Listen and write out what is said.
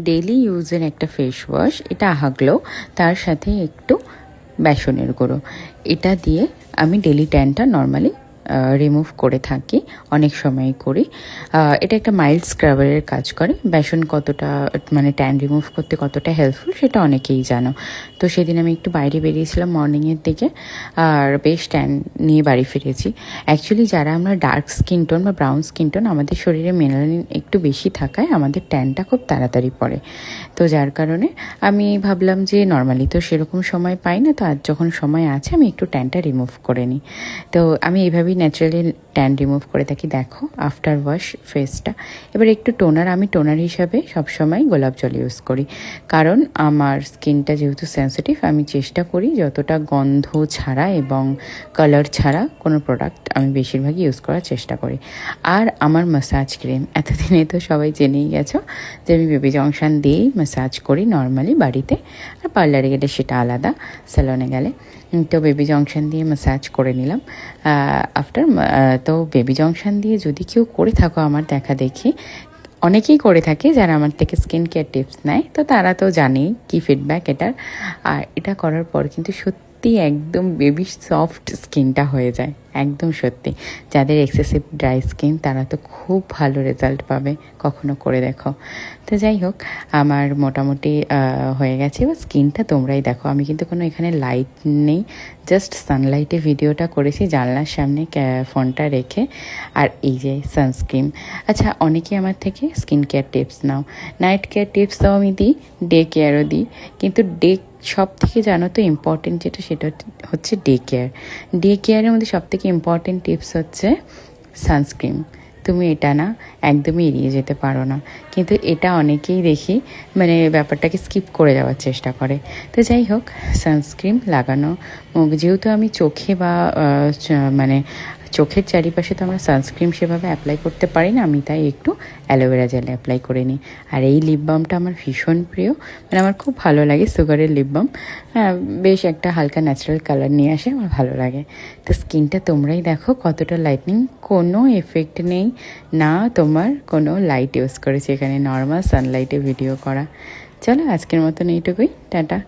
Daily ইউজের একটা face wash, এটা আহাগ্লো, তার সাথে একটু বেসনের গুঁড়ো, এটা দিয়ে আমি ডেলি ট্যানটা নর্মালি রিমুভ করে থাকি, অনেক সময় করি। এটা একটা মাইল্ড স্ক্রাবারের কাজ করে। বেসন কতটা মানে ট্যান রিমুভ করতে কতটা হেল্পফুল সেটা অনেকেই জানো। তো সেদিন আমি একটু বাইরে বেরিয়েছিলাম মর্নিংয়ের দিকে, আর বেশ ট্যান নিয়ে বাড়ি ফিরেছি। অ্যাকচুয়ালি যারা আমরা ডার্ক স্কিন টোন বা ব্রাউন স্কিন টোন, আমাদের শরীরে মেলানিন একটু বেশি থাকায় আমাদের ট্যানটা খুব তাড়াতাড়ি পড়ে। তো যার কারণে আমি ভাবলাম যে নর্মালি তো সেরকম সময় পাই না, তো আজ যখন সময় আছে আমি একটু ট্যানটা রিমুভ করে নিই। তো আমি এইভাবেই ন্যাচারালি ট্যান রিমুভ করে থাকি। দেখো আফটার ওয়াশ ফেসটা। এবার একটু টোনার, আমি টোনার হিসাবে সবসময় গোলাপ জল ইউজ করি, কারণ আমার স্কিনটা যেহেতু সেন্সিটিভ, আমি চেষ্টা করি যতটা গন্ধ ছাড়া এবং কালার ছাড়া কোনো প্রোডাক্ট আমি বেশিরভাগই ইউজ করার চেষ্টা করি। আর আমার ম্যাসাজ ক্রিম, এতদিনে তো সবাই জেনেই গেছো যে আমি বেবি জংশন দিয়েই ম্যাসাজ করি নর্মালি বাড়িতে, আর পার্লারে গেলে সেটা আলাদা, স্যালনে গেলে। তো বেবি জংশন দিয়ে ম্যাসাজ করে নিলাম আফটার। তো বেবি জংশন দিয়ে যদি কেউ করে থাকো, আমার দেখা দেখি অনেকেই করে থাকে যারা আমার থেকে স্কিন কেয়ার টিপস নেয়, তো তারা তো জানেই কী ফিডব্যাক এটার। আর এটা করার পর কিন্তু সত্যি একদম বেবি সফট স্কিনটা হয়ে যায়, একদম সত্যি। যাদের এক্সেসিভ ড্রাই স্কিন তারা তো খুব ভালো রেজাল্ট পাবে, কখনো করে দেখো। তো যাই হোক, আমার মোটামুটি হয়ে গেছে। এবার স্কিনটা তোমরাই দেখো, আমি কিন্তু কোনো এখানে লাইট নেই, জাস্ট সানলাইটে ভিডিওটা করেছি জানলার সামনে ফোনটা রেখে। আর এই যে সানস্ক্রিন। আচ্ছা, অনেকে আমার থেকে স্কিন কেয়ার টিপস নাও, নাইট কেয়ার টিপসও আমি দিই, ডে কেয়ারও দিই, কিন্তু সব থেকে জানো তো ইম্পর্টেন্ট যেটা, সেটা হচ্ছে ডে কেয়ার। ডে কেয়ারের মধ্যে সব থেকে ইম্পর্টেন্ট টিপস হচ্ছে সানস্ক্রিন। তুমি এটা না একদমই এড়িয়ে যেতে পারো না, কিন্তু এটা অনেকেই দেখি মানে ব্যাপারটাকে স্কিপ করে যাওয়ার চেষ্টা করে। তো যাই হোক, সানস্ক্রিন লাগানো, যেহেতু আমি চোখে বা মানে চোখের চারিপাশে তো আমরা সানস্ক্রিন সেভাবে অ্যাপ্লাই করতে পারি না, আমি তাই একটু অ্যালোভেরা জেল অ্যাপ্লাই করে নিই। আর এই লিপ বামটা আমার ভীষণ প্রিয়, মানে আমার খুব ভালো লাগে সুগারের লিপ বাম। হ্যাঁ, বেশ একটা হালকা ন্যাচারাল কালার নিয়ে আসে, আমার ভালো লাগে। তো স্কিনটা তোমরাই দেখো কতটা লাইটনিং, কোনো এফেক্ট নেই না, তোমার কোনো লাইট ইউজ করেছে এখানে, নর্মাল সানলাইটে ভিডিও করা। চলো আজকের মতন এইটুকুই, টাটা।